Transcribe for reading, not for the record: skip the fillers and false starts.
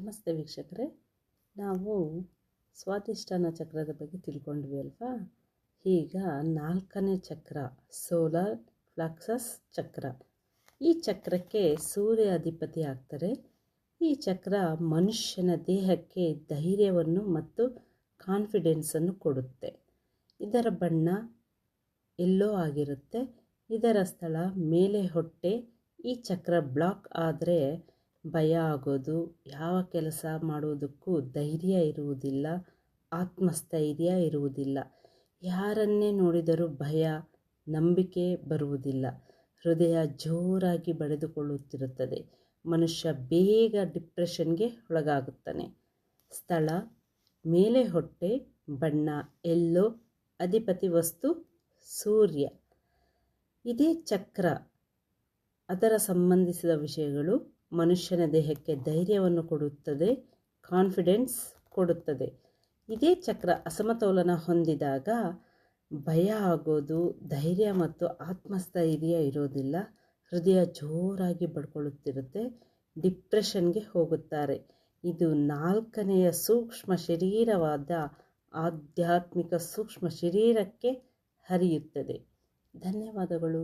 ನಮಸ್ತೆ ವೀಕ್ಷಕರೇ, ನಾವು ಸ್ವಾಧಿಷ್ಠಾನ ಚಕ್ರದ ಬಗ್ಗೆ ತಿಳ್ಕೊಂಡ್ವಿ ಅಲ್ವಾ. ಈಗ 4ನೇ ಚಕ್ರ ಸೋಲಾರ್ ಪ್ಲೆಕ್ಸಸ್ ಚಕ್ರ. ಈ ಚಕ್ರಕ್ಕೆ ಸೂರ್ಯ ಅಧಿಪತಿ ಆಗ್ತಾರೆ. ಈ ಚಕ್ರ ಮನುಷ್ಯನ ದೇಹಕ್ಕೆ ಧೈರ್ಯವನ್ನು ಮತ್ತು ಕಾನ್ಫಿಡೆನ್ಸನ್ನು ಕೊಡುತ್ತೆ. ಇದರ ಬಣ್ಣ ಎಲ್ಲೋ ಆಗಿರುತ್ತೆ. ಇದರ ಸ್ಥಳ ಮೇಲೆ ಹೊಟ್ಟೆ. ಈ ಚಕ್ರ ಬ್ಲಾಕ್ ಆದರೆ ಭಯ ಆಗೋದು, ಯಾವ ಕೆಲಸ ಮಾಡುವುದಕ್ಕೂ ಧೈರ್ಯ ಇರುವುದಿಲ್ಲ, ಆತ್ಮಸ್ಥೈರ್ಯ ಇರುವುದಿಲ್ಲ, ಯಾರನ್ನೇ ನೋಡಿದರೂ ಭಯ, ನಂಬಿಕೆ ಬರುವುದಿಲ್ಲ, ಹೃದಯ ಜೋರಾಗಿ ಬಡಿದುಕೊಳ್ಳುತ್ತಿರುತ್ತದೆ, ಮನುಷ್ಯ ಬೇಗ ಡಿಪ್ರೆಷನ್ಗೆ ಒಳಗಾಗುತ್ತಾನೆ. ಸ್ಥಳ ಮೇಲೆ ಹೊಟ್ಟೆ, ಬಣ್ಣ ಎಲ್ಲೋ, ಅಧಿಪತಿ ವಸ್ತು ಸೂರ್ಯ. ಇದೇ ಚಕ್ರ ಅದರ ಸಂಬಂಧಿಸಿದ ವಿಷಯಗಳು ಮನುಷ್ಯನ ದೇಹಕ್ಕೆ ಧೈರ್ಯವನ್ನು ಕೊಡುತ್ತದೆ, ಕಾನ್ಫಿಡೆನ್ಸ್ ಕೊಡುತ್ತದೆ. ಇದೇ ಚಕ್ರ ಅಸಮತೋಲನ ಹೊಂದಿದಾಗ ಭಯ ಆಗೋದು, ಧೈರ್ಯ ಮತ್ತು ಆತ್ಮಸ್ಥೈರ್ಯ ಇರೋದಿಲ್ಲ, ಹೃದಯ ಜೋರಾಗಿ ಬಡ್ಕೊಳ್ಳುತ್ತಿರುತ್ತೆ, ಡಿಪ್ರೆಷನ್ಗೆ ಹೋಗುತ್ತಾರೆ. ಇದು 4ನೆಯ ಸೂಕ್ಷ್ಮ ಶರೀರವಾದ ಆಧ್ಯಾತ್ಮಿಕ ಸೂಕ್ಷ್ಮ ಶರೀರಕ್ಕೆ ಹರಿಯುತ್ತದೆ. ಧನ್ಯವಾದಗಳು.